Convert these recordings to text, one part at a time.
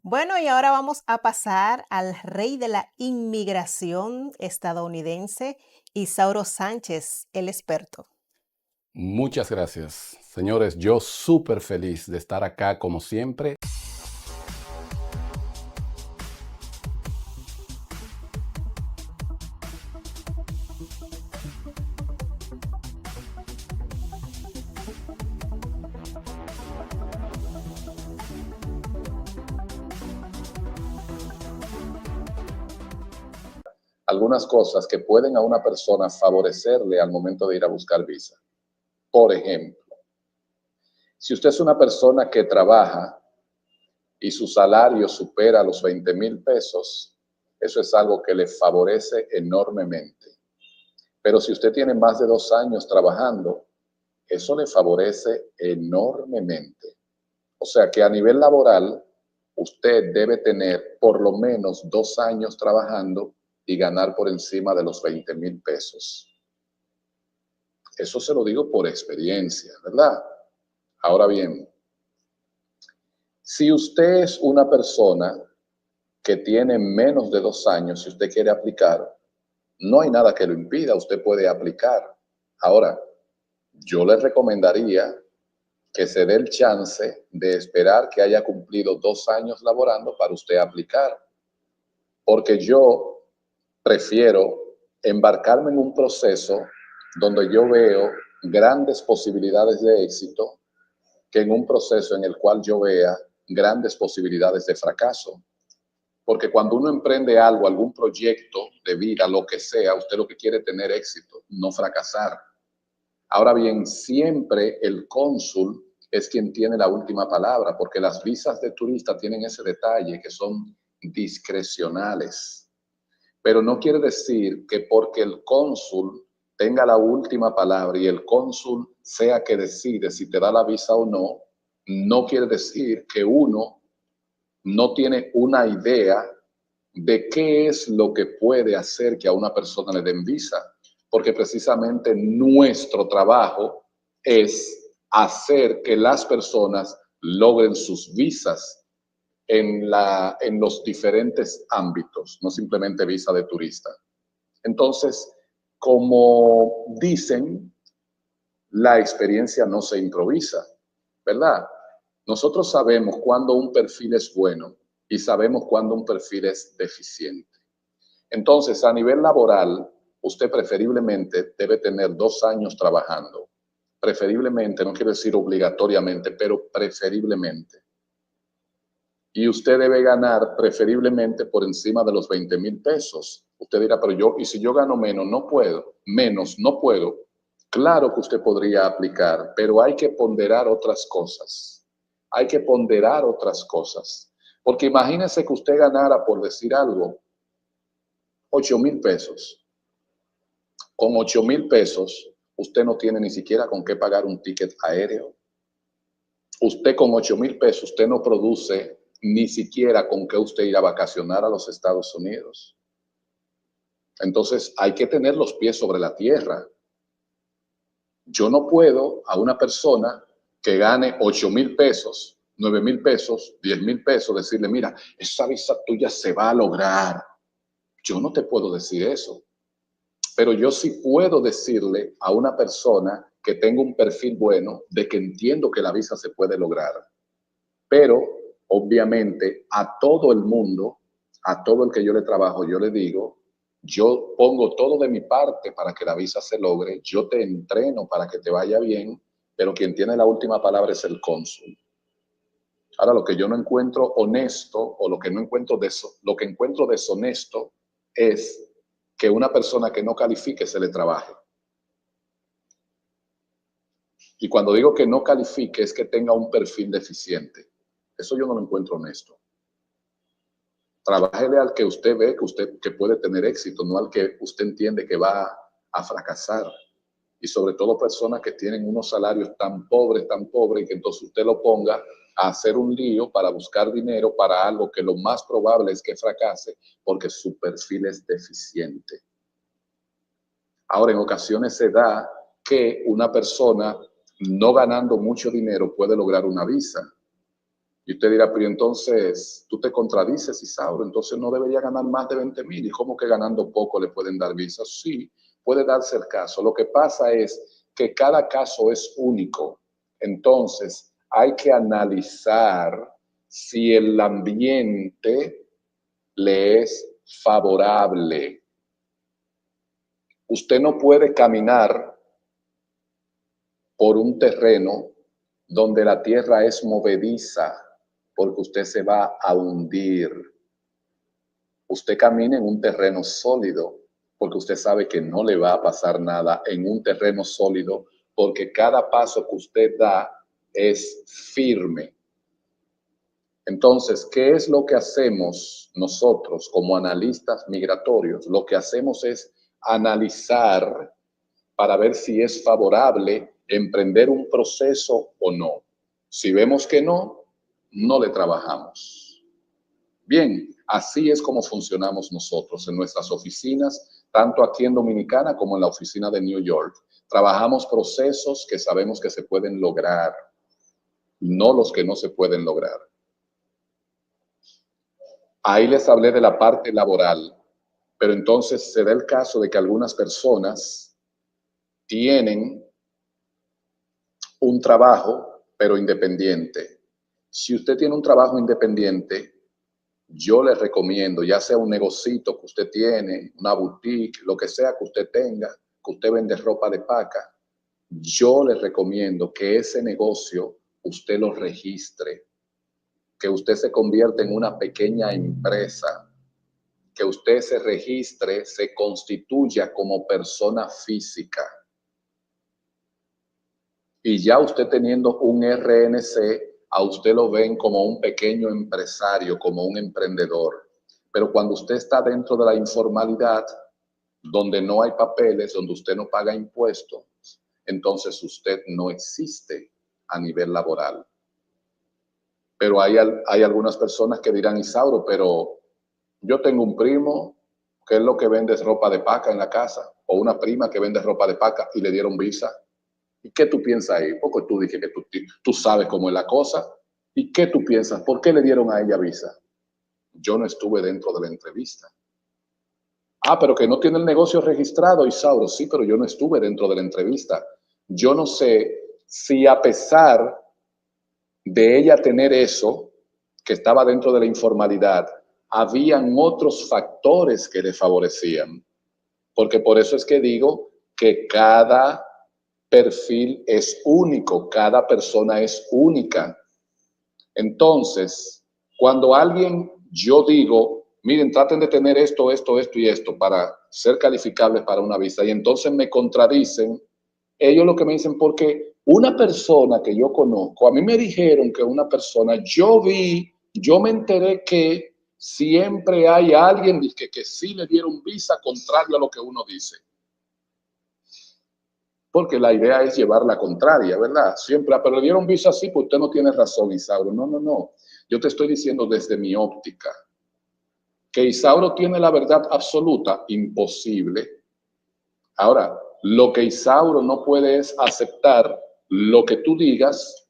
Bueno, y ahora vamos a pasar al rey de la inmigración estadounidense, Isauro Sánchez, el experto. Muchas gracias. Señores, yo súper feliz de estar acá como siempre. Algunas cosas que pueden a una persona favorecerle al momento de ir a buscar visa. Por ejemplo, si usted es una persona que trabaja y su salario supera los 20,000 pesos, eso es algo que le favorece enormemente. Pero si usted tiene más de 2 años trabajando, eso le favorece enormemente. O sea que a nivel laboral, usted debe tener por lo menos 2 años trabajando y ganar por encima de los 20,000 pesos. Eso se lo digo por experiencia, ¿verdad? Ahora bien, si usted es una persona que tiene menos de 2 años, si usted quiere aplicar, no hay nada que lo impida, usted puede aplicar. Ahora, yo le recomendaría que se dé el chance de esperar que haya cumplido 2 años laborando para usted aplicar, porque yo prefiero embarcarme en un proceso donde yo veo grandes posibilidades de éxito que en un proceso en el cual yo vea grandes posibilidades de fracaso. Porque cuando uno emprende algo, algún proyecto de vida, lo que sea, usted lo que quiere es tener éxito, no fracasar. Ahora bien, siempre el cónsul es quien tiene la última palabra, porque las visas de turista tienen ese detalle que son discrecionales. Pero no quiere decir que porque el cónsul tenga la última palabra y el cónsul sea que decide si te da la visa o no, no quiere decir que uno no tiene una idea de qué es lo que puede hacer que a una persona le den visa, porque precisamente nuestro trabajo es hacer que las personas logren sus visas en los diferentes ámbitos, no simplemente visa de turista. Entonces, como dicen, la experiencia no se improvisa, ¿verdad? Nosotros sabemos cuándo un perfil es bueno y sabemos cuándo un perfil es deficiente. Entonces, a nivel laboral, usted preferiblemente debe tener 2 años trabajando. Preferiblemente, no quiero decir obligatoriamente, pero preferiblemente. Y usted debe ganar preferiblemente por encima de los 20,000 pesos. Usted dirá, pero yo, y si yo gano menos, no puedo, menos, no puedo. Claro que usted podría aplicar, pero hay que ponderar otras cosas. Hay que ponderar otras cosas. Porque imagínese que usted ganara, por decir algo, 8,000 pesos. Con 8,000 pesos, usted no tiene ni siquiera con qué pagar un ticket aéreo. Usted con 8,000 pesos, usted no produce ni siquiera con qué usted ir a vacacionar a los Estados Unidos. Entonces hay que tener los pies sobre la tierra. Yo no puedo a una persona que gane 8,000 pesos, 9,000 pesos, 10,000 pesos, decirle, mira, esa visa tuya se va a lograr. Yo no te puedo decir eso. Pero yo sí puedo decirle a una persona que tenga un perfil bueno de que entiendo que la visa se puede lograr. Pero obviamente a todo el mundo, a todo el que yo le trabajo, yo le digo, yo pongo todo de mi parte para que la visa se logre, yo te entreno para que te vaya bien, pero quien tiene la última palabra es el cónsul. Ahora, lo que yo no encuentro honesto o lo que no encuentro lo que encuentro deshonesto es que una persona que no califique se le trabaje. Y cuando digo que no califique es que tenga un perfil deficiente. Eso yo no lo encuentro honesto. Trabájele al que usted ve que puede tener éxito, no al que usted entiende que va a fracasar. Y sobre todo personas que tienen unos salarios tan pobres, y que entonces usted lo ponga a hacer un lío para buscar dinero para algo que lo más probable es que fracase porque su perfil es deficiente. Ahora, en ocasiones se da que una persona no ganando mucho dinero puede lograr una visa. Y usted dirá, pero entonces tú te contradices, Isauro, entonces no debería ganar más de 20,000. ¿Y cómo que ganando poco le pueden dar visa? Sí, puede darse el caso. Lo que pasa es que cada caso es único. Entonces hay que analizar si el ambiente le es favorable. Usted no puede caminar por un terreno donde la tierra es movediza, porque usted se va a hundir. Usted camina en un terreno sólido, porque usted sabe que no le va a pasar nada en un terreno sólido, porque cada paso que usted da es firme. Entonces, ¿qué es lo que hacemos nosotros como analistas migratorios? Lo que hacemos es analizar para ver si es favorable emprender un proceso o no. Si vemos que no, no le trabajamos. Bien, así es como funcionamos nosotros en nuestras oficinas, tanto aquí en Dominicana como en la oficina de New York. Trabajamos procesos que sabemos que se pueden lograr, no los que no se pueden lograr. Ahí les hablé de la parte laboral, pero entonces se da el caso de que algunas personas tienen un trabajo, pero independiente. Si usted tiene un trabajo independiente, yo le recomiendo, ya sea un negocito que usted tiene, una boutique, lo que sea que usted tenga, que usted vende ropa de paca, yo le recomiendo que ese negocio usted lo registre, que usted se convierta en una pequeña empresa, que usted se registre, se constituya como persona física. Y ya usted teniendo un RNC, a usted lo ven como un pequeño empresario, como un emprendedor. Pero cuando usted está dentro de la informalidad, donde no hay papeles, donde usted no paga impuestos, entonces usted no existe a nivel laboral. Pero hay algunas personas que dirán, Isauro, pero yo tengo un primo que es lo que vende ropa de paca en la casa, o una prima que vende ropa de paca y le dieron visa. ¿Y qué tú piensas ahí? Porque tú dije que tú sabes cómo es la cosa. ¿Y qué tú piensas? ¿Por qué le dieron a ella visa? Yo no estuve dentro de la entrevista. Ah, pero que no tiene el negocio registrado, Isauro. Sí, pero yo no estuve dentro de la entrevista. Yo no sé si a pesar de ella tener eso, que estaba dentro de la informalidad, habían otros factores que le favorecían. Porque por eso es que digo que cada perfil es único, cada persona es única. Entonces, cuando yo digo, miren, traten de tener esto, esto, esto y esto para ser calificables para una visa, y entonces me contradicen, ellos lo que me dicen, porque una persona que yo conozco, a mí me dijeron que una persona, yo me enteré que siempre hay alguien que sí le dieron visa contrario a lo que uno dice. Porque la idea es llevar la contraria, ¿verdad? Siempre, pero le dieron visa así, pues usted no tiene razón, Isauro. No, no, no. Yo te estoy diciendo desde mi óptica. Que Isauro tiene la verdad absoluta, imposible. Ahora, lo que Isauro no puede es aceptar lo que tú digas,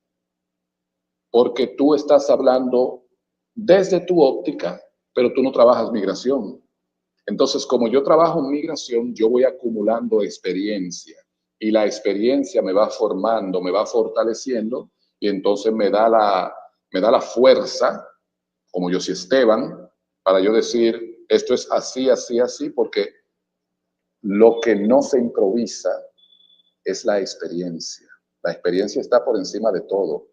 porque tú estás hablando desde tu óptica, pero tú no trabajas migración. Entonces, como yo trabajo en migración, yo voy acumulando experiencia y la experiencia me va formando, me va fortaleciendo y entonces me da la fuerza, como yo soy Esteban, para yo decir, esto es así, así, así, porque lo que no se improvisa es la experiencia. La experiencia está por encima de todo.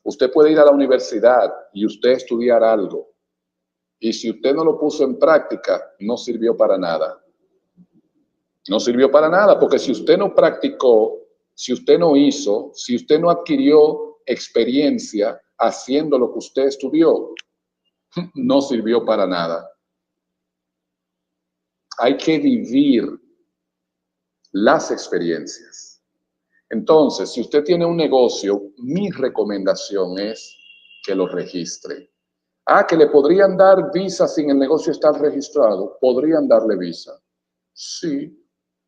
Usted puede ir a la universidad y usted estudiar algo, y si usted no lo puso en práctica, no sirvió para nada. No sirvió para nada, porque si usted no practicó, si usted no hizo, si usted no adquirió experiencia haciendo lo que usted estudió, no sirvió para nada. Hay que vivir las experiencias. Entonces, si usted tiene un negocio, mi recomendación es que lo registre. Ah, que le podrían dar visa sin el negocio estar registrado. ¿Podrían darle visa? Sí.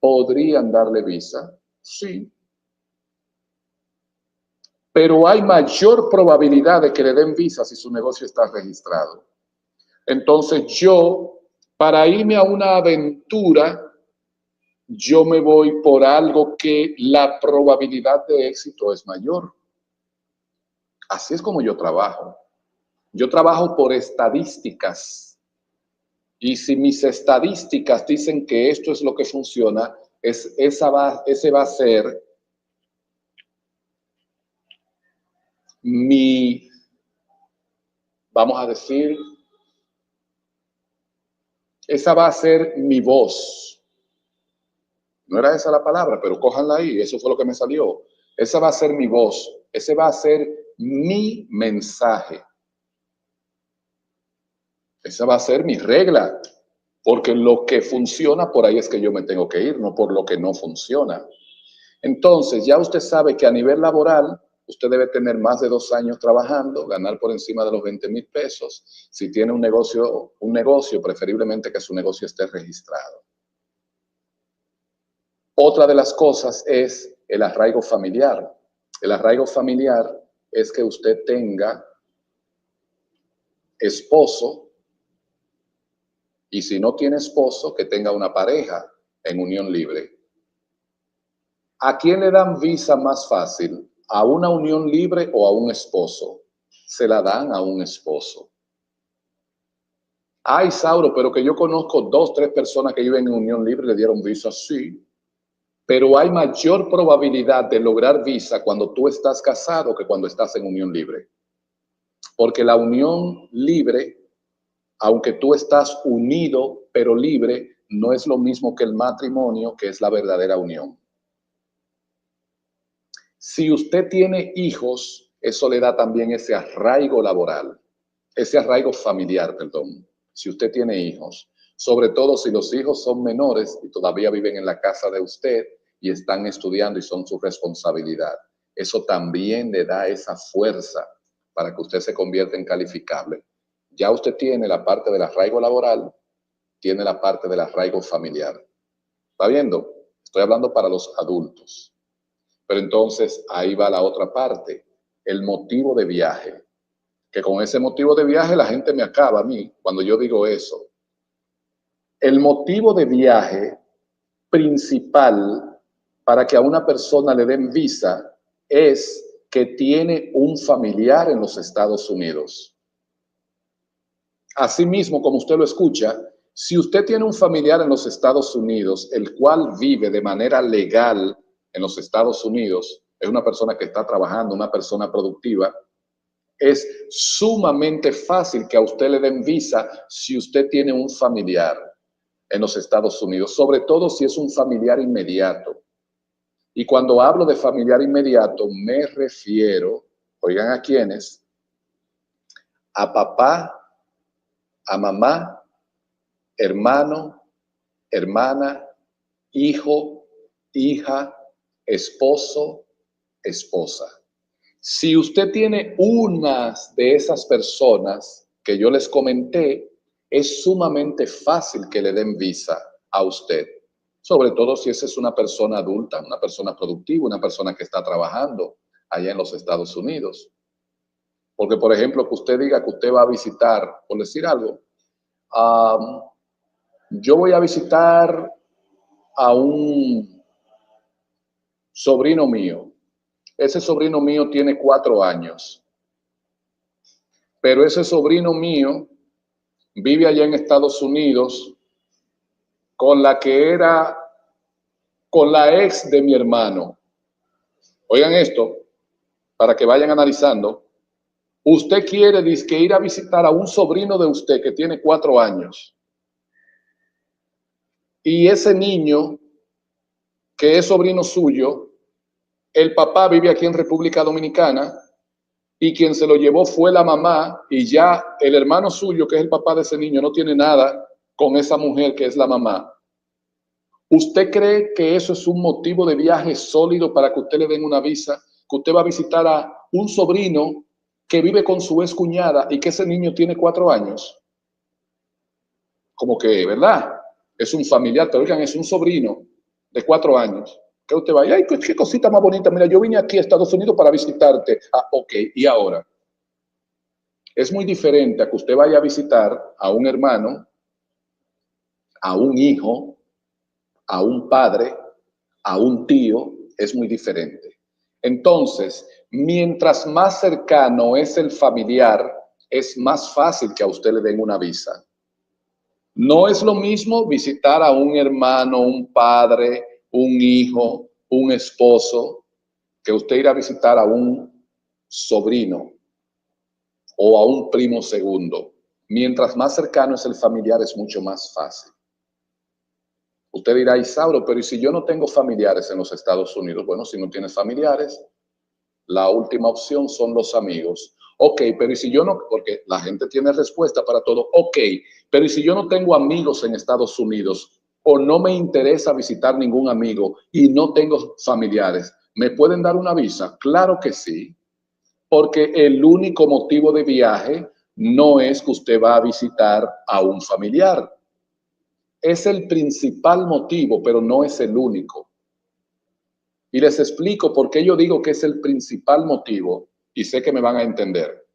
¿Podrían darle visa? Sí. pero hay mayor probabilidad de que le den visa si su negocio está registrado. Entonces yo, para irme a una aventura, yo me voy por algo que la probabilidad de éxito es mayor. Así es como yo trabajo. Yo trabajo por estadísticas. Y si mis estadísticas dicen que esto es lo que funciona, ese va a ser mi, vamos a decir, esa va a ser mi voz. No era esa la palabra, pero cójanla ahí, eso fue lo que me salió. Esa va a ser mi voz, ese va a ser mi mensaje. Esa va a ser mi regla, porque lo que funciona por ahí es que yo me tengo que ir, no por lo que no funciona. Entonces, ya usted sabe que a nivel laboral, usted debe tener más de 2 años trabajando, ganar por encima de los 20,000 pesos. Si tiene un negocio, preferiblemente que su negocio esté registrado. Otra de las cosas es el arraigo familiar. El arraigo familiar es que usted tenga esposo, y si no tiene esposo, que tenga una pareja en unión libre. ¿A quién le dan visa más fácil? ¿A una unión libre o a un esposo? Se la dan a un esposo. Ay, Sauro, pero que yo conozco 2, 3 personas que viven en unión libre le dieron visa, sí. Pero hay mayor probabilidad de lograr visa cuando tú estás casado que cuando estás en unión libre. Porque la unión libre, aunque tú estás unido pero libre, no es lo mismo que el matrimonio, que es la verdadera unión. Si usted tiene hijos, eso le da también ese arraigo laboral, ese arraigo familiar, perdón. Si usted tiene hijos, sobre todo si los hijos son menores y todavía viven en la casa de usted y están estudiando y son su responsabilidad, eso también le da esa fuerza para que usted se convierta en calificable. Ya usted tiene la parte del arraigo laboral, tiene la parte del arraigo familiar. ¿Está viendo? Estoy hablando para los adultos. Pero entonces ahí va la otra parte, el motivo de viaje. Que con ese motivo de viaje la gente me acaba a mí cuando yo digo eso. El motivo de viaje principal para que a una persona le den visa es que tiene un familiar en los Estados Unidos. Asimismo, como usted lo escucha, si usted tiene un familiar en los Estados Unidos, el cual vive de manera legal en los Estados Unidos, es una persona que está trabajando, una persona productiva, es sumamente fácil que a usted le den visa si usted tiene un familiar en los Estados Unidos, sobre todo si es un familiar inmediato. Y cuando hablo de familiar inmediato, me refiero, oigan a quiénes, a papá, a mamá, hermano, hermana, hijo, hija, esposo, esposa. Si usted tiene una de esas personas que yo les comenté, es sumamente fácil que le den visa a usted. Sobre todo si esa es una persona adulta, una persona productiva, una persona que está trabajando allá en los Estados Unidos. Porque, por ejemplo, que usted diga que usted va a visitar, por decir algo, yo voy a visitar a un sobrino mío. Ese sobrino mío tiene 4 años. Pero ese sobrino mío vive allá en Estados Unidos con la ex de mi hermano. Oigan esto, para que vayan analizando. Usted quiere ir a visitar a un sobrino de usted que tiene 4 años. Y ese niño, que es sobrino suyo, el papá vive aquí en República Dominicana y quien se lo llevó fue la mamá y ya el hermano suyo, que es el papá de ese niño, no tiene nada con esa mujer que es la mamá. ¿Usted cree que eso es un motivo de viaje sólido para que usted le den una visa? Que usted va a visitar a un sobrino que vive con su ex cuñada y que ese niño tiene 4 años. Como que, ¿verdad? Es un familiar, te oigan, es un sobrino de 4 años. Que usted vaya, ay, qué cosita más bonita, mira, yo vine aquí a Estados Unidos para visitarte. Ah, ok, y ahora. Es muy diferente a que usted vaya a visitar a un hermano, a un hijo, a un padre, a un tío, es muy diferente. Entonces, mientras más cercano es el familiar, es más fácil que a usted le den una visa. No es lo mismo visitar a un hermano, un padre, un hijo, un esposo, que usted ir a visitar a un sobrino o a un primo segundo. Mientras más cercano es el familiar, es mucho más fácil. Usted dirá, Isauro, pero ¿y si yo no tengo familiares en los Estados Unidos? Bueno, si no tienes familiares, la última opción son los amigos. Ok, pero ¿y si yo no? Porque la gente tiene respuesta para todo. Ok, pero ¿y si yo no tengo amigos en Estados Unidos o no me interesa visitar ningún amigo y no tengo familiares? ¿Me pueden dar una visa? Claro que sí, porque el único motivo de viaje no es que usted va a visitar a un familiar. Es el principal motivo, pero no es el único. Y les explico por qué yo digo que es el principal motivo y sé que me van a entender.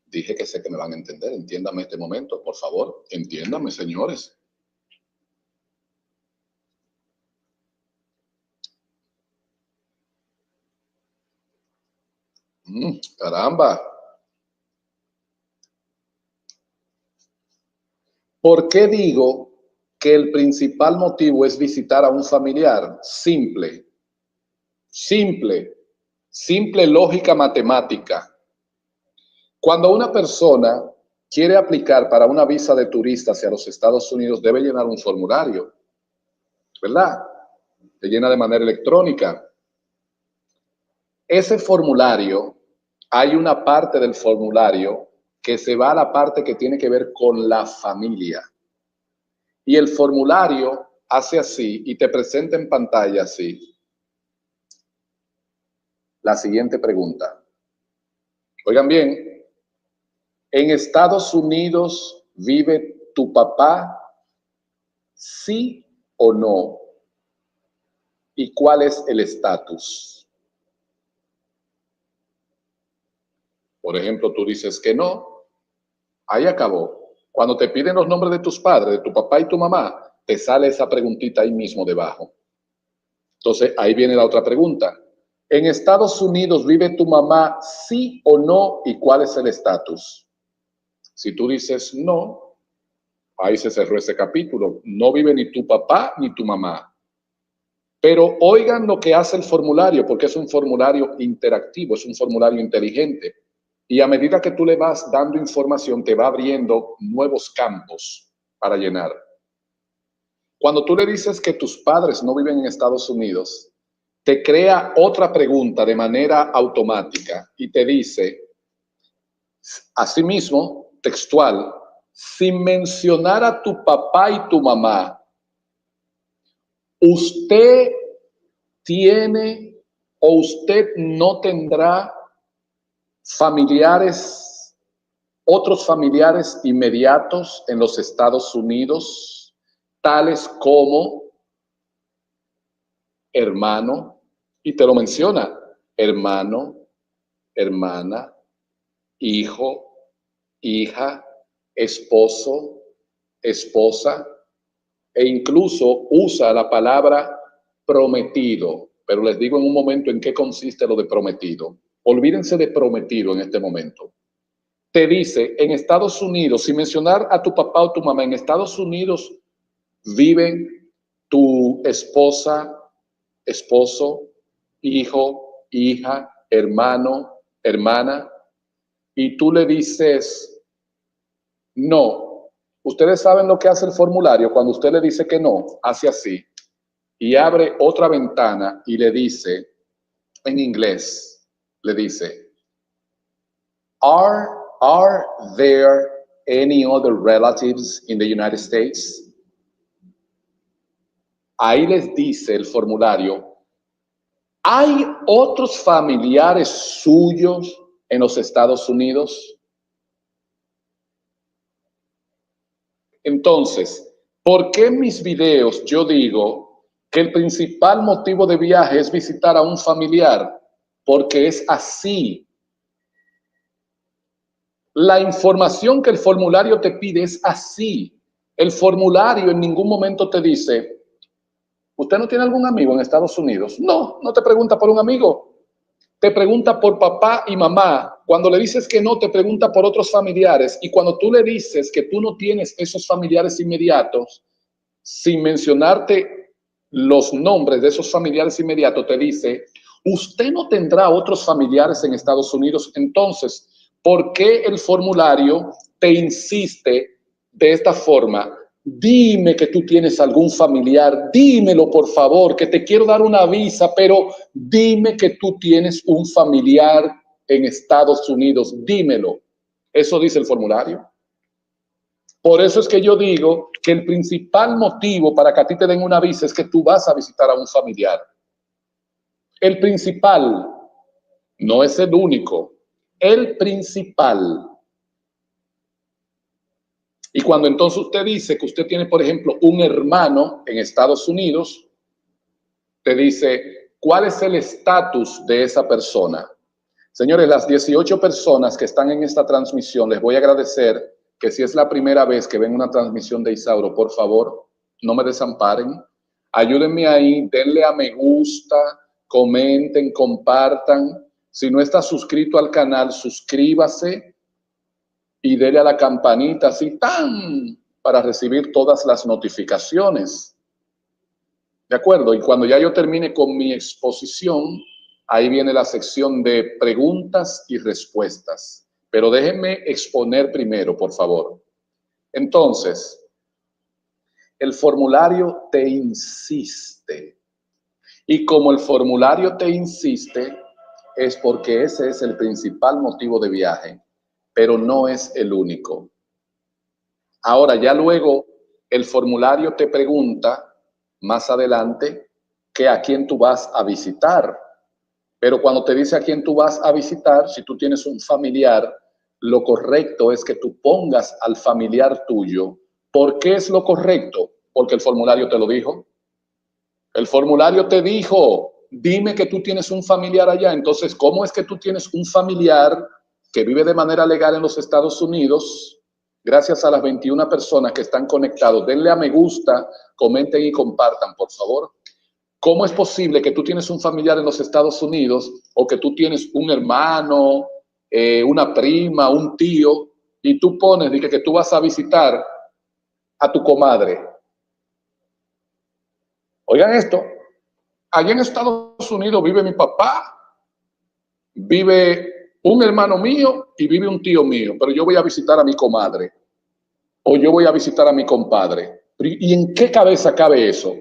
Dije que sé que me van a entender. Entiéndame este momento, por favor. Entiéndame, señores. Caramba. ¿Por qué digo que el principal motivo es visitar a un familiar? Simple, simple lógica matemática. Cuando una persona quiere aplicar para una visa de turista hacia los Estados Unidos, debe llenar un formulario, ¿verdad? Se llena de manera electrónica. Ese formulario, hay una parte del formulario que se va a la parte que tiene que ver con la familia. Y el formulario hace así y te presenta en pantalla así. La siguiente pregunta. Oigan bien, ¿en Estados Unidos vive tu papá? ¿Sí o no? ¿Y cuál es el estatus? Por ejemplo, tú dices que no, ahí acabó. Cuando te piden los nombres de tus padres, de tu papá y tu mamá, te sale esa preguntita ahí mismo debajo. Entonces, ahí viene la otra pregunta. ¿En Estados Unidos vive tu mamá, sí o no? ¿Y cuál es el estatus? Si tú dices no, ahí se cerró ese capítulo. No vive ni tu papá ni tu mamá. Pero oigan lo que hace el formulario, porque es un formulario interactivo, es un formulario inteligente. Y a medida que tú le vas dando información, te va abriendo nuevos campos para llenar. Cuando tú le dices que tus padres no viven en Estados Unidos, te crea otra pregunta de manera automática y te dice, asimismo, textual, sin mencionar a tu papá y tu mamá, ¿usted tiene o usted no tendrá familiares, otros familiares inmediatos en los Estados Unidos, tales como hermano, y te lo menciona, hermano, hermana, hijo, hija, esposo, esposa, e incluso usa la palabra prometido, pero les digo en un momento en qué consiste lo de prometido. Olvídense de prometido en este momento. Te dice, en Estados Unidos, sin mencionar a tu papá o tu mamá, en Estados Unidos viven tu esposa, esposo, hijo, hija, hermano, hermana, y tú le dices, no. Ustedes saben lo que hace el formulario cuando usted le dice que no, hace así, y abre otra ventana y le dice, en inglés, le dice, Are there any other relatives in the United States? Ahí les dice el formulario, ¿hay otros familiares suyos en los Estados Unidos? Entonces, ¿por qué en mis videos yo digo que el principal motivo de viaje es visitar a un familiar? Porque es así. La información que el formulario te pide es así. El formulario en ningún momento te dice, ¿usted no tiene algún amigo en Estados Unidos? No, no te pregunta por un amigo. Te pregunta por papá y mamá. Cuando le dices que no, te pregunta por otros familiares. Y cuando tú le dices que tú no tienes esos familiares inmediatos, sin mencionarte los nombres de esos familiares inmediatos, te dice, usted no tendrá otros familiares en Estados Unidos. Entonces, ¿por qué el formulario te insiste de esta forma? Dime que tú tienes algún familiar, dímelo por favor, que te quiero dar una visa, pero dime que tú tienes un familiar en Estados Unidos, dímelo. Eso dice el formulario. Por eso es que yo digo que el principal motivo para que a ti te den una visa es que tú vas a visitar a un familiar. El principal, no es el único, el principal. Y cuando entonces usted dice que usted tiene, por ejemplo, un hermano en Estados Unidos, te dice, ¿cuál es el estatus de esa persona? Señores, las 18 personas que están en esta transmisión, les voy a agradecer que si es la primera vez que ven una transmisión de Isauro, por favor, no me desamparen. Ayúdenme ahí, denle a me gusta, comenten, compartan. Si no está suscrito al canal, suscríbase y dele a la campanita así, ¡tan!, para recibir todas las notificaciones. ¿De acuerdo? Y cuando ya yo termine con mi exposición, ahí viene la sección de preguntas y respuestas. Pero déjenme exponer primero, por favor. Entonces, el formulario te insiste. Y como el formulario te insiste, es porque ese es el principal motivo de viaje, pero no es el único. Ahora, ya luego, el formulario te pregunta, más adelante, que a quién tú vas a visitar. Pero cuando te dice a quién tú vas a visitar, si tú tienes un familiar, lo correcto es que tú pongas al familiar tuyo. ¿Por qué es lo correcto? Porque el formulario te lo dijo. El formulario te dijo, dime que tú tienes un familiar allá. Entonces, ¿cómo es que tú tienes un familiar que vive de manera legal en los Estados Unidos? Gracias a las 21 personas que están conectados, denle a me gusta, comenten y compartan, por favor. ¿Cómo es posible que tú tienes un familiar en los Estados Unidos o que tú tienes un hermano, una prima, un tío, y tú pones que tú vas a visitar a tu comadre? Oigan esto, allá en Estados Unidos vive mi papá, vive un hermano mío y vive un tío mío, pero yo voy a visitar a mi comadre o yo voy a visitar a mi compadre. ¿Y en qué cabeza cabe eso?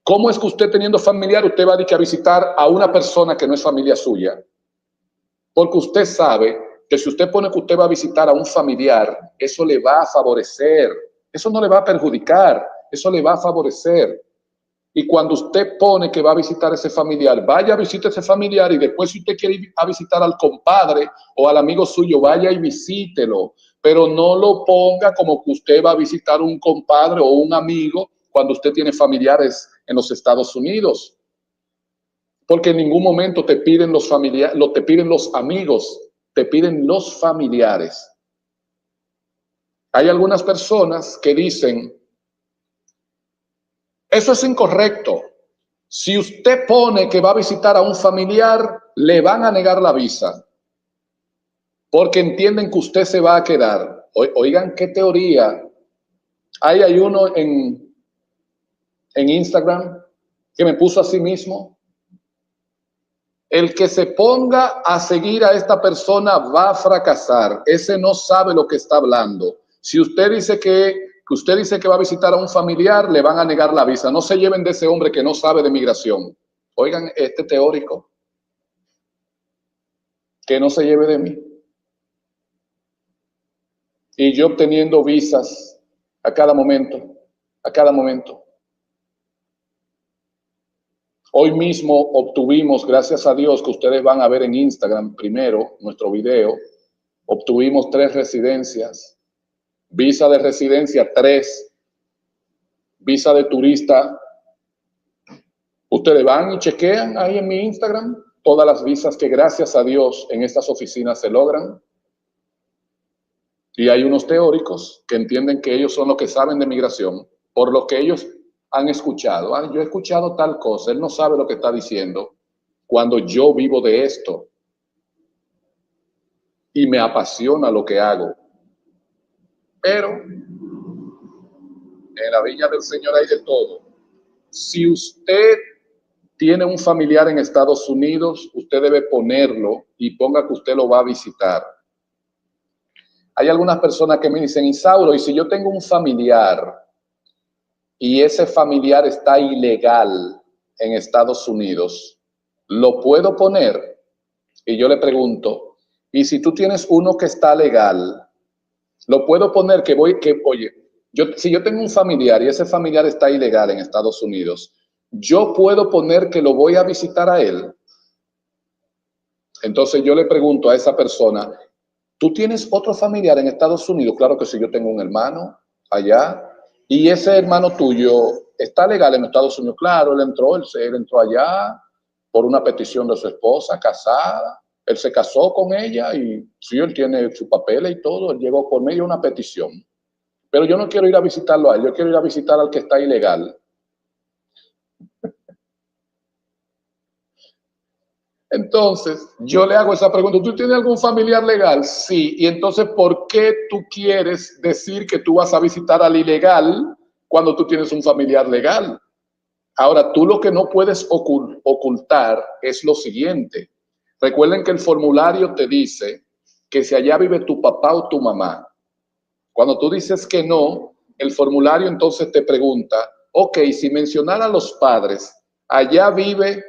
¿Cómo es que usted teniendo familiar, usted va a visitar a una persona que no es familia suya? Porque usted sabe que si usted pone que usted va a visitar a un familiar, eso le va a favorecer, eso no le va a perjudicar, eso le va a favorecer. Y cuando usted pone que va a visitar a ese familiar, vaya a visitar a ese familiar y después si usted quiere ir a visitar al compadre o al amigo suyo, vaya y visítelo. Pero no lo ponga como que usted va a visitar un compadre o un amigo cuando usted tiene familiares en los Estados Unidos. Porque en ningún momento te piden los familiares, te piden los amigos, te piden los familiares. Hay algunas personas que dicen, eso es incorrecto. Si usted pone que va a visitar a un familiar, le van a negar la visa. Porque entienden que usted se va a quedar. Oigan, qué teoría. Hay uno en Instagram que me puso a sí mismo. El que se ponga a seguir a esta persona va a fracasar. Ese no sabe lo que está hablando. Si usted dice que va a visitar a un familiar, le van a negar la visa. No se lleven de ese hombre que no sabe de migración. Oigan, este teórico, que no se lleve de mí. Y yo obteniendo visas a cada momento, a cada momento. Hoy mismo obtuvimos, gracias a Dios, que ustedes van a ver en Instagram primero nuestro video, obtuvimos 3 residencias. visa de residencia 3, visa de turista. Ustedes van y chequean ahí en mi Instagram todas las visas que gracias a Dios en estas oficinas se logran. Y hay unos teóricos que entienden que ellos son los que saben de migración por lo que ellos han escuchado. Yo he escuchado tal cosa, él no sabe lo que está diciendo cuando yo vivo de esto y me apasiona lo que hago. Pero en la viña del Señor hay de todo. Si usted tiene un familiar en Estados Unidos, usted debe ponerlo y ponga que usted lo va a visitar. Hay algunas personas que me dicen, Isauro, ¿y si yo tengo un familiar y ese familiar está ilegal en Estados Unidos, lo puedo poner? Y yo le pregunto, ¿y si tú tienes uno que está legal, lo puedo poner oye, si yo tengo un familiar y ese familiar está ilegal en Estados Unidos, yo puedo poner que lo voy a visitar a él? Entonces yo le pregunto a esa persona, ¿tú tienes otro familiar en Estados Unidos? Claro que sí, yo tengo un hermano allá. Y ese hermano tuyo está legal en Estados Unidos. Claro, él entró allá por una petición de su esposa, casada. Él se casó con ella y sí, él tiene su papel y todo. Él llegó por medio de una petición. Pero yo no quiero ir a visitarlo a él, yo quiero ir a visitar al que está ilegal. Entonces, yo le hago esa pregunta, ¿tú tienes algún familiar legal? Sí, y entonces, ¿por qué tú quieres decir que tú vas a visitar al ilegal cuando tú tienes un familiar legal? Ahora, tú lo que no puedes ocultar es lo siguiente. Recuerden que el formulario te dice que si allá vive tu papá o tu mamá. Cuando tú dices que no, el formulario entonces te pregunta, ok, si mencionara a los padres, allá vive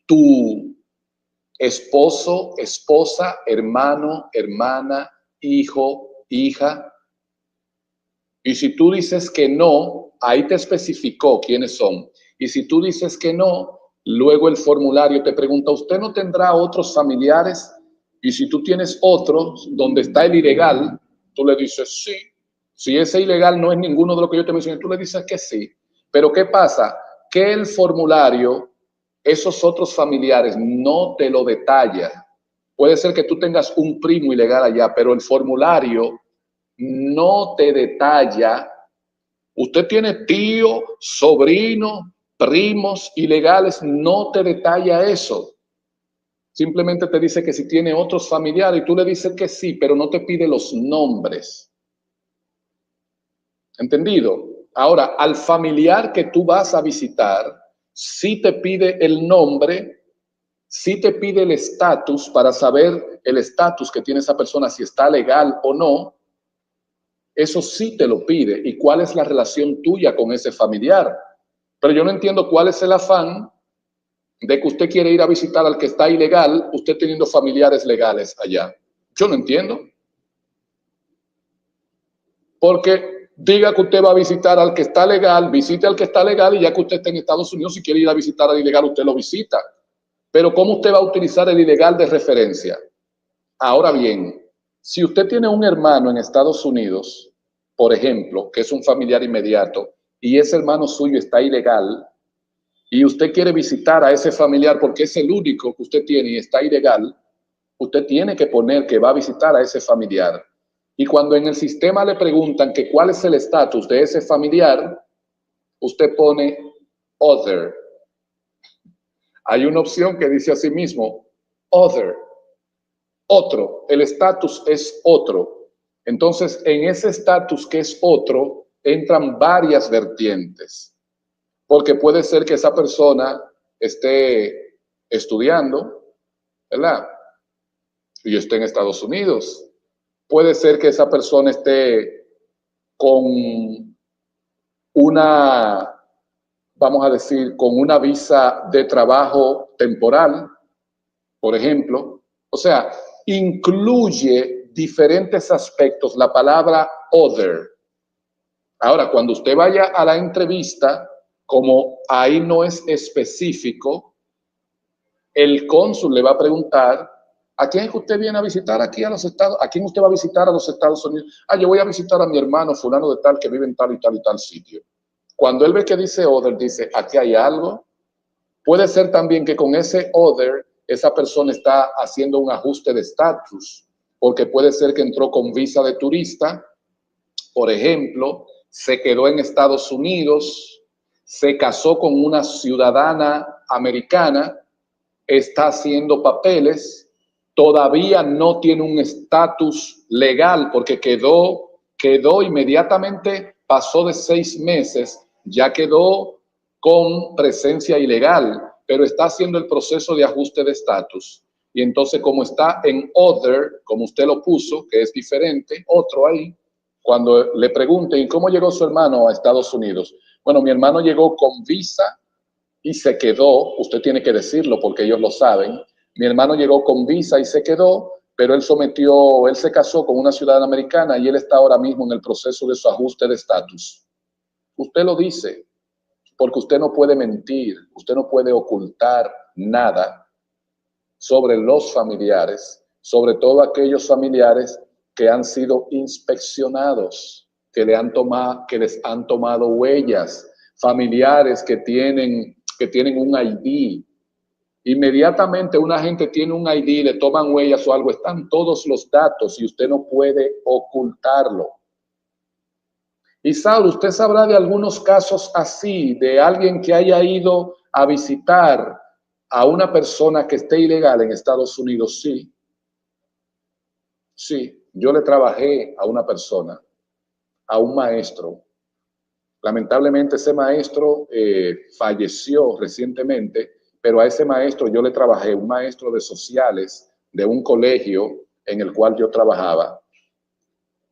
tu esposo, esposa, hermano, hermana, hijo, hija. Y si tú dices que no, ahí te especificó quiénes son. Y si tú dices que no, luego el formulario te pregunta, ¿usted no tendrá otros familiares? Y si tú tienes otros donde está el ilegal, tú le dices sí. Si ese ilegal no es ninguno de los que yo te mencioné, tú le dices que sí. Pero ¿qué pasa? Que el formulario, esos otros familiares no te lo detalla. Puede ser que tú tengas un primo ilegal allá, pero el formulario no te detalla. Usted tiene tío, sobrino, primos ilegales, no te detalla eso. Simplemente te dice que si tiene otros familiares y tú le dices que sí, pero no te pide los nombres. ¿Entendido? Ahora, al familiar que tú vas a visitar, sí te pide el nombre, sí te pide el estatus para saber el estatus que tiene esa persona, si está legal o no. Eso sí te lo pide. ¿Y cuál es la relación tuya con ese familiar? Pero yo no entiendo cuál es el afán de que usted quiere ir a visitar al que está ilegal, usted teniendo familiares legales allá. Yo no entiendo. Porque diga que usted va a visitar al que está legal, visite al que está legal y ya que usted está en Estados Unidos, si quiere ir a visitar al ilegal, usted lo visita. Pero ¿cómo usted va a utilizar el ilegal de referencia? Ahora bien, si usted tiene un hermano en Estados Unidos, por ejemplo, que es un familiar inmediato, y ese hermano suyo está ilegal, y usted quiere visitar a ese familiar porque es el único que usted tiene y está ilegal, usted tiene que poner que va a visitar a ese familiar. Y cuando en el sistema le preguntan que cuál es el estatus de ese familiar, usted pone other. Hay una opción que dice así mismo, other. Otro, el estatus es otro. Entonces, en ese estatus que es otro, entran varias vertientes. Porque puede ser que esa persona esté estudiando, ¿verdad? Y esté en Estados Unidos. Puede ser que esa persona esté con una, vamos a decir, con una visa de trabajo temporal, por ejemplo. O sea, incluye diferentes aspectos la palabra other. Ahora, cuando usted vaya a la entrevista, como ahí no es específico, el cónsul le va a preguntar ¿A quién es que usted viene a visitar aquí a los Estados? ¿A quién usted va a visitar a los Estados Unidos? Yo voy a visitar a mi hermano fulano de tal que vive en tal y tal y tal sitio. Cuando él ve que dice other, dice, aquí hay algo. Puede ser también que con ese other, esa persona está haciendo un ajuste de estatus, porque puede ser que entró con visa de turista, por ejemplo, se quedó en Estados Unidos, se casó con una ciudadana americana, está haciendo papeles, todavía no tiene un estatus legal porque quedó inmediatamente, pasó de 6 meses, ya quedó con presencia ilegal, pero está haciendo el proceso de ajuste de estatus. Y entonces, como está en other, como usted lo puso, que es diferente, otro ahí, cuando le pregunten, ¿cómo llegó su hermano a Estados Unidos? Bueno, mi hermano llegó con visa y se quedó, usted tiene que decirlo porque ellos lo saben. Mi hermano llegó con visa y se quedó, pero él se casó con una ciudadana americana y él está ahora mismo en el proceso de su ajuste de estatus. Usted lo dice, porque usted no puede mentir, usted no puede ocultar nada sobre los familiares, sobre todo aquellos familiares que han sido inspeccionados, que les han tomado huellas, familiares que tienen un ID. Inmediatamente una gente tiene un ID, le toman huellas o algo, están todos los datos y usted no puede ocultarlo. Y Saulo, ¿usted sabrá de algunos casos así, de alguien que haya ido a visitar a una persona que esté ilegal en Estados Unidos? Sí. Sí, yo le trabajé a una persona, a un maestro. Lamentablemente ese maestro falleció recientemente, pero a ese maestro yo le trabajé, un maestro de sociales de un colegio en el cual yo trabajaba.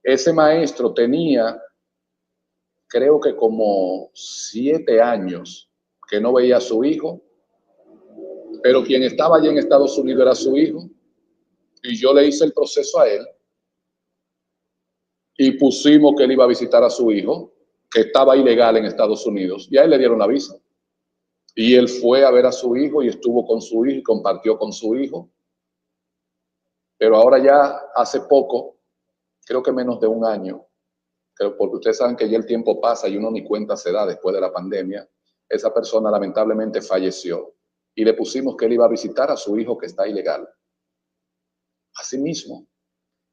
Ese maestro tenía, creo que como 7 años que no veía a su hijo, pero quien estaba allí en Estados Unidos era su hijo, y yo le hice el proceso a él, y pusimos que él iba a visitar a su hijo, que estaba ilegal en Estados Unidos, y a él le dieron la visa. Y él fue a ver a su hijo y estuvo con su hijo y compartió con su hijo. Pero ahora ya hace poco, creo que menos de un año, porque ustedes saben que ya el tiempo pasa y uno ni cuenta se da después de la pandemia, esa persona lamentablemente falleció y le pusimos que él iba a visitar a su hijo que está ilegal. Así mismo.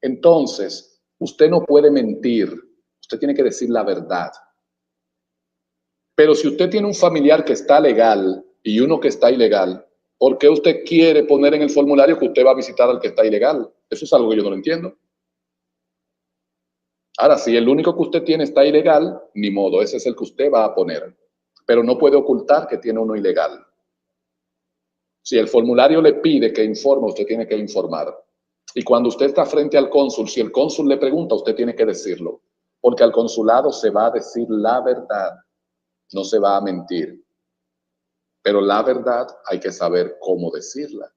Entonces, usted no puede mentir, usted tiene que decir la verdad. Pero si usted tiene un familiar que está legal y uno que está ilegal, ¿por qué usted quiere poner en el formulario que usted va a visitar al que está ilegal? Eso es algo que yo no lo entiendo. Ahora, si el único que usted tiene está ilegal, ni modo, ese es el que usted va a poner. Pero no puede ocultar que tiene uno ilegal. Si el formulario le pide que informe, usted tiene que informar. Y cuando usted está frente al cónsul, si el cónsul le pregunta, usted tiene que decirlo. Porque al consulado se va a decir la verdad, no se va a mentir. Pero la verdad hay que saber cómo decirla.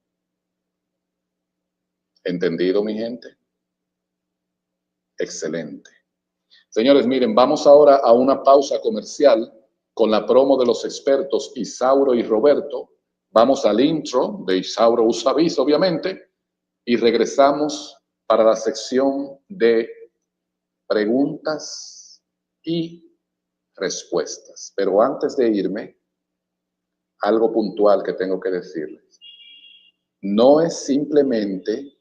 ¿Entendido, mi gente? Excelente. Señores, miren, vamos ahora a una pausa comercial con la promo de los expertos Isauro y Roberto. Vamos al intro de Isauro Usavis, obviamente, y regresamos para la sección de preguntas y respuestas. Pero antes de irme, algo puntual que tengo que decirles. No es simplemente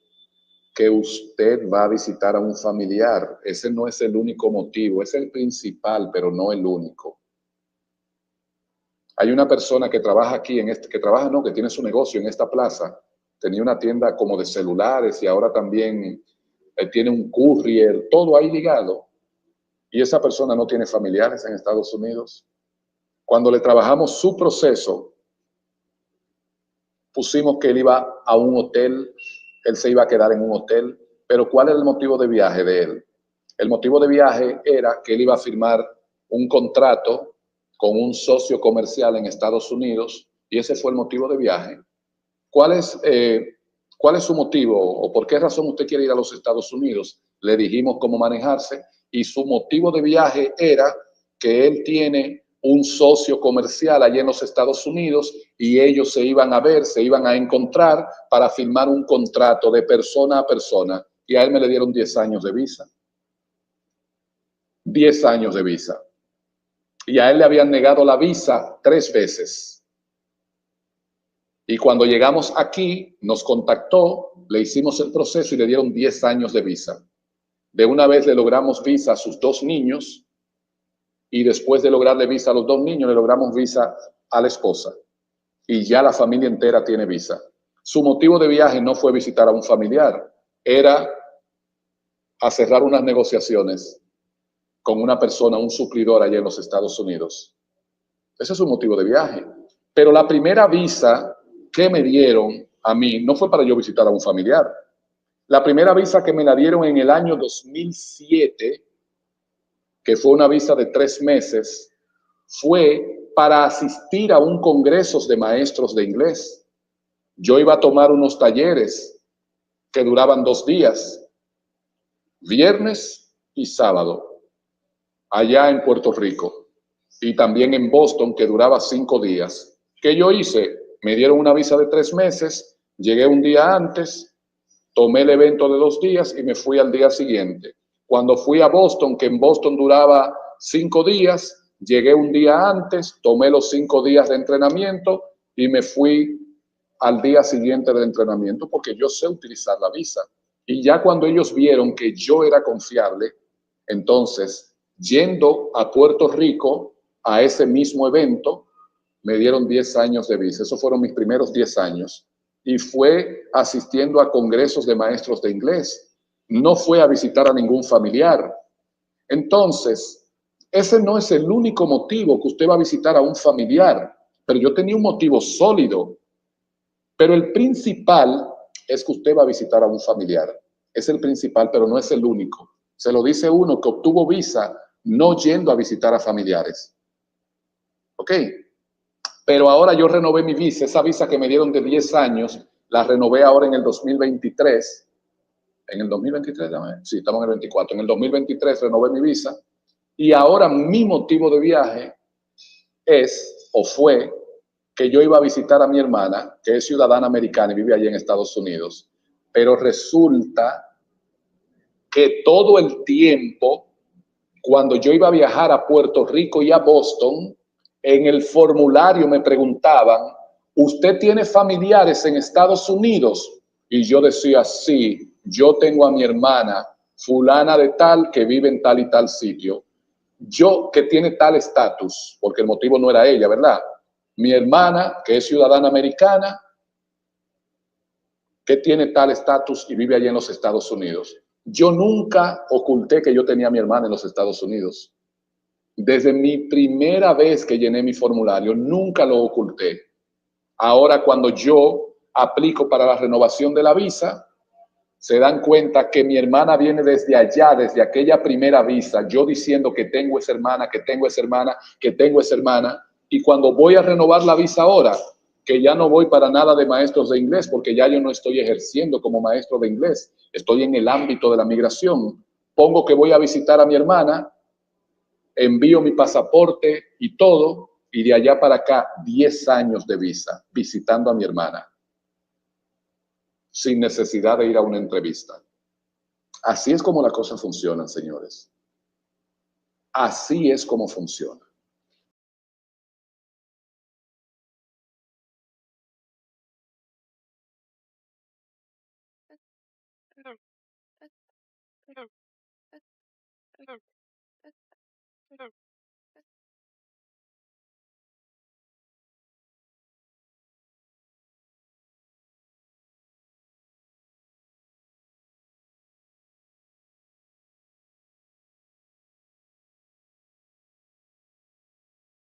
que usted va a visitar a un familiar. Ese no es el único motivo, es el principal, pero no el único. Hay una persona que trabaja aquí, que tiene su negocio en esta plaza. Tenía una tienda como de celulares y ahora también tiene un courier, todo ahí ligado. Y esa persona no tiene familiares en Estados Unidos. Cuando le trabajamos su proceso, pusimos que él iba a un hotel, él se iba a quedar en un hotel, pero ¿cuál era el motivo de viaje de él? El motivo de viaje era que él iba a firmar un contrato con un socio comercial en Estados Unidos y ese fue el motivo de viaje. ¿Cuál es su motivo o por qué razón usted quiere ir a los Estados Unidos? Le dijimos cómo manejarse y su motivo de viaje era que él tiene un socio comercial allí en los Estados Unidos y ellos se iban a ver, se iban a encontrar para firmar un contrato de persona a persona. Y a él me le dieron 10 años de visa. 10 años de visa. Y a él le habían negado la visa 3 veces. Y cuando llegamos aquí, nos contactó, le hicimos el proceso y le dieron 10 años de visa. De una vez le logramos visa a sus 2 niños y después de lograrle visa a los 2 niños, le logramos visa a la esposa. Y ya la familia entera tiene visa. Su motivo de viaje no fue visitar a un familiar, era a cerrar unas negociaciones con una persona, un suplidor allá en los Estados Unidos. Ese es su motivo de viaje. Pero la primera visa que me dieron a mí no fue para yo visitar a un familiar. La primera visa que me la dieron en el año 2007, que fue una visa de 3 meses, fue para asistir a un congreso de maestros de inglés. Yo iba a tomar unos talleres que duraban 2 días, viernes y sábado, allá en Puerto Rico, y también en Boston, que duraba 5 días. ¿Qué yo hice? Me dieron una visa de 3 meses, llegué un día antes, tomé el evento de 2 días y me fui al día siguiente. Cuando fui a Boston, que en Boston duraba 5 días, llegué un día antes, tomé los 5 días de entrenamiento y me fui al día siguiente del entrenamiento porque yo sé utilizar la visa. Y ya cuando ellos vieron que yo era confiable, entonces, yendo a Puerto Rico a ese mismo evento, me dieron 10 años de visa. Esos fueron mis primeros 10 años. Y fue asistiendo a congresos de maestros de inglés. No fue a visitar a ningún familiar. Entonces, ese no es el único motivo que usted va a visitar a un familiar, pero yo tenía un motivo sólido. Pero el principal es que usted va a visitar a un familiar. Es el principal, pero no es el único. Se lo dice uno que obtuvo visa no yendo a visitar a familiares. ¿Ok? Pero ahora yo renové mi visa. Esa visa que me dieron de 10 años, la renové ahora en el 2023. En el 2023, sí, estamos en el 24. En el 2023 renové mi visa. Y ahora mi motivo de viaje es, o fue, que yo iba a visitar a mi hermana, que es ciudadana americana y vive allí en Estados Unidos. Pero resulta que todo el tiempo, cuando yo iba a viajar a Puerto Rico y a Boston, en el formulario me preguntaban, ¿usted tiene familiares en Estados Unidos? Y yo decía, sí, yo tengo a mi hermana, fulana de tal, que vive en tal y tal sitio. Yo que tiene tal estatus, porque el motivo no era ella, ¿verdad? Mi hermana, que es ciudadana americana, que tiene tal estatus y vive allá en los Estados Unidos. Yo nunca oculté que yo tenía a mi hermana en los Estados Unidos. Desde mi primera vez que llené mi formulario, nunca lo oculté. Ahora, cuando yo aplico para la renovación de la visa, se dan cuenta que mi hermana viene desde allá, desde aquella primera visa, yo diciendo que tengo esa hermana, que tengo esa hermana, que tengo esa hermana, y cuando voy a renovar la visa ahora, que ya no voy para nada de maestros de inglés, porque ya yo no estoy ejerciendo como maestro de inglés, estoy en el ámbito de la migración, pongo que voy a visitar a mi hermana, envío mi pasaporte y todo, y de allá para acá 10 años de visa, visitando a mi hermana, sin necesidad de ir a una entrevista. Así es como las cosas funcionan, señores. Así es como funciona.